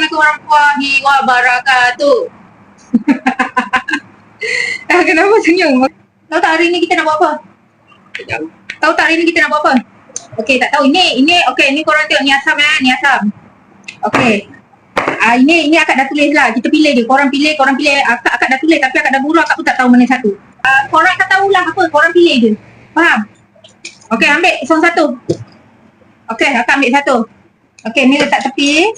Assalamualaikum warahmatullahi wabarakatuh. Kenapa senyum? Tahu tak hari ni kita nak buat apa? Tahu tak hari ni kita nak buat apa? Okey, tak tahu. Ini okey, ni korang tengok ni asam ni asam. Okey. Ini akak dah tulis lah. Kita pilih je. Korang pilih. Akak dah tulis tapi akak dah buru, akak pun tak tahu mana satu. Korang tak tahulah apa. Korang pilih je. Faham? Okey, ambil sound satu. Okey, akak ambil satu. Okey, ni letak tepi.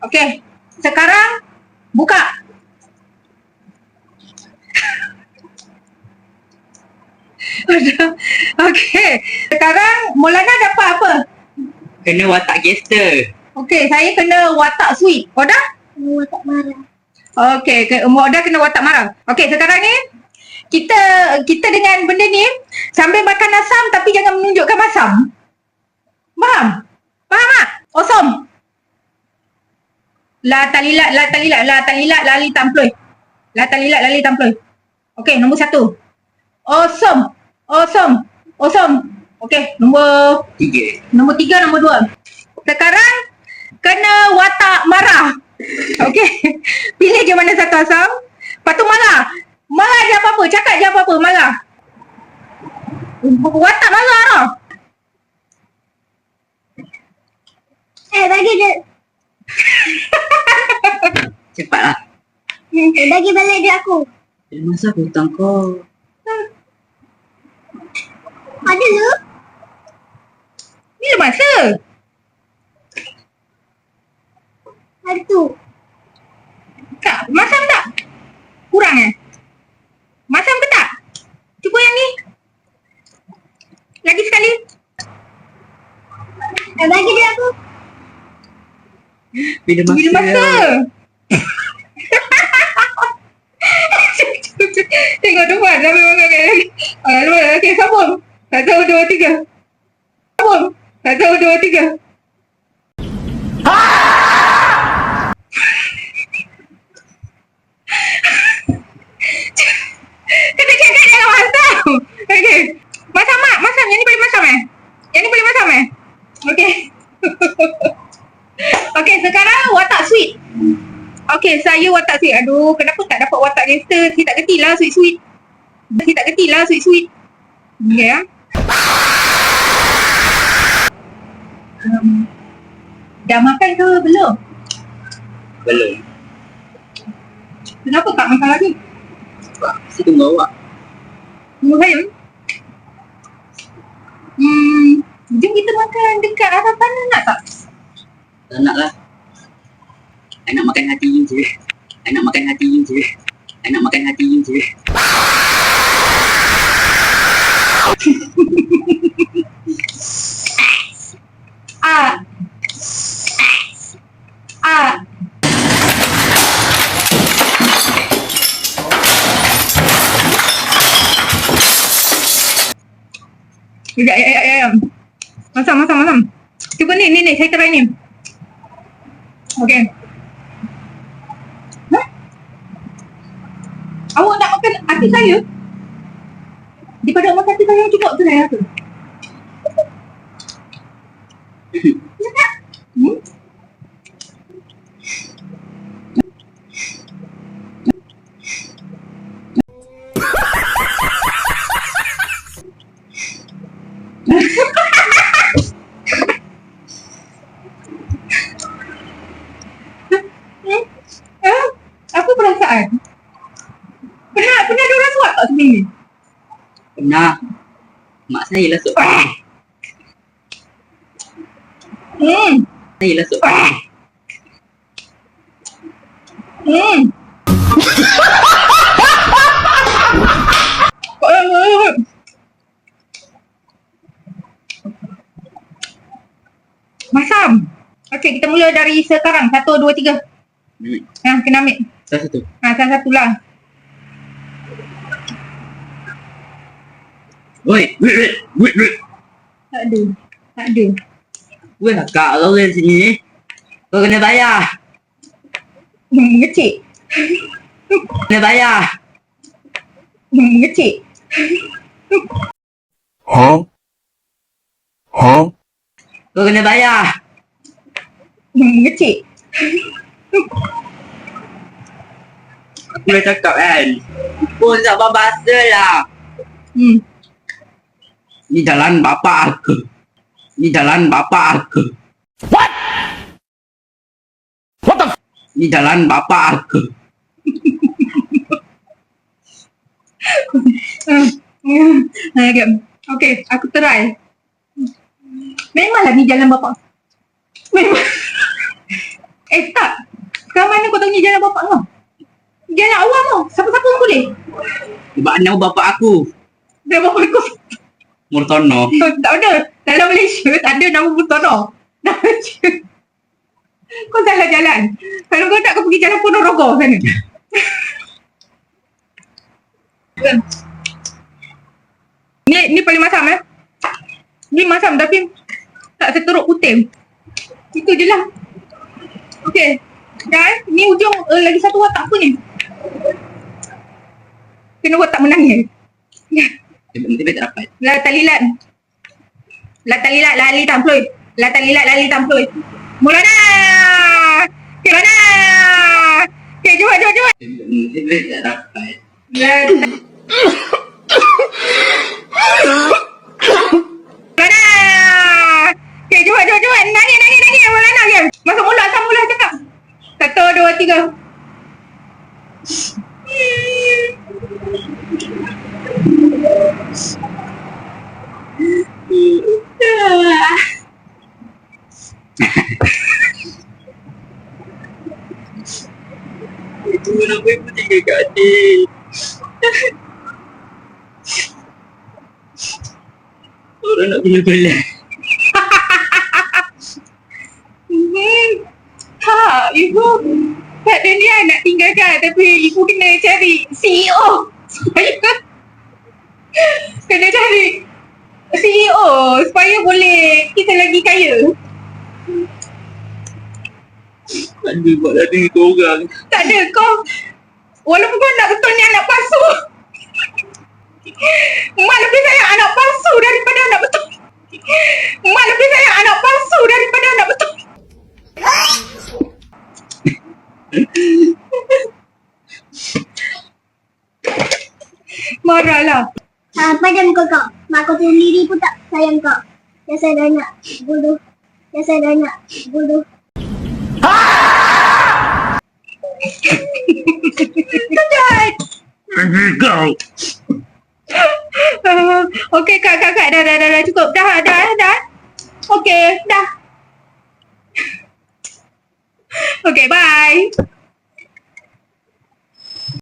Okey. Sekarang buka. Okey. Sekarang Maulana dapat apa? Kena watak gangster. Okey, saya kena watak sweet. Oda? Watak marah. Okey, Oda kena watak marah. Okey, sekarang ni kita dengan benda ni sambil makan asam tapi jangan menunjukkan masam. Faham? Faham tak? Awesome. La talilat lali tamploy. La talilat lali tamploy. Okey, nombor 1. Awesome. Okey, nombor 3, nombor 2. Sekarang kena watak marah. Okey. Pilih je mana satu asam. Lepas tu marah. Marah je apa-apa. Cakap je apa-apa. Marah. Watak marah tau. Bagi je. Cepatlah. Bagi balik dia aku. Masa aku hutang kau? Ada lu? Bila masa? Ada tu. Tak, masam tak? Kurang Masam ke tak? Cuba yang ni. Lagi sekali. Bagi dia aku. Bila masa? Tengok depan sambil makan lagi. Okey, sambung. 1, 2, 3. Sambung. 1, 2, 3. Kena cakap jangan masam. Okey. Masam mak, masam. Yang ni boleh masam Yang ni boleh masam Okey. Okey, sekarang watak sweet. Okey, saya watak sweet. Aduh, kenapa tak dapat watak gangster? Saya tak kerti lah sweet-sweet. Okey ya. Dah makan ke belum? Belum. Kenapa tak makan lagi? Sebab saya tunggu awak. Tunggu saya. Jom kita makan dekat arah sana nak tak? Tak nak lah. I nak makan hati you je. I nak makan hati you je. Ya. Masam. Cuba ni, saya try ni. Okey. Awak nak makan hati saya? Daripada awak makan hati saya, cuba tu saya rasa. Apa perasaan? Pernah ada orang suap tak sebenarnya? Pernah. Mak saya lah sok. Saya lah sok. Masam. Okey, kita mula dari sekarang. 1, 2, 3. Kena ambil. Salah satu. Salah satulah. Wait. Tak ada. Weh kakak kau kan sini. Kau kena bayar. Mengecik. Kena bayar. Mengecik. Huh? Kau kena bayar. Mengecik. Aku dah cakap kan. Pun sabar bahasa lah. Ni jalan bapak aku. Ni jalan bapak aku. What? What the? Ni jalan bapak aku. Okay, aku try. Memanglah ni jalan bapak. Memang. Tak. Sekarang mana kau tahu ni jalan bapak kau? Jalan awam kau. Siapa-siapa pun boleh. Sebab nama bapak aku. Dia bapak kau. Murtono. Tak ada. Dalam Malaysia tak ada nama Murtono. Dah je. Kau salah jalan. Kalau kau tak, kau pergi jalan Ponorogo sana. Ni paling masam Ni masam tapi tak seteruk putih. Itu je lah. Okay. Dan ni ujung lagi satu watak apa ni? Kena watak menangis. Tiba-tiba tak dapat. Latalilat lali tamploy. Latalilat lali tamploy. Mulana. Kirana. Okay, jom. Tiba-tiba tak dapat. Mulana. Okay, jom. Nangis. Mulana game. Masuk mulut, asam mulut cakap. 1, 2, 3. Itu kenapa ibu tinggal kat adik? Orang nak belah-belah. Ibu tak ada niat nak tinggalkan, tapi ibu kena cari CEO supaya kena cari CEO supaya boleh kita lagi kaya. Tak ada buat dah dengan korang. Tak ada, kau walaupun kau nak betul ni anak palsu, Mak lebih sayang anak palsu daripada anak betul. Mak lebih sayang anak palsu daripada anak betul. Marahlah. Padam kau. Mak kau sendiri pun tak sayang kau. Yang saya dah nak bodoh. Kejat. Kau. Okey kak, dah cukup. Dah. Okey, dah. Okey, bye.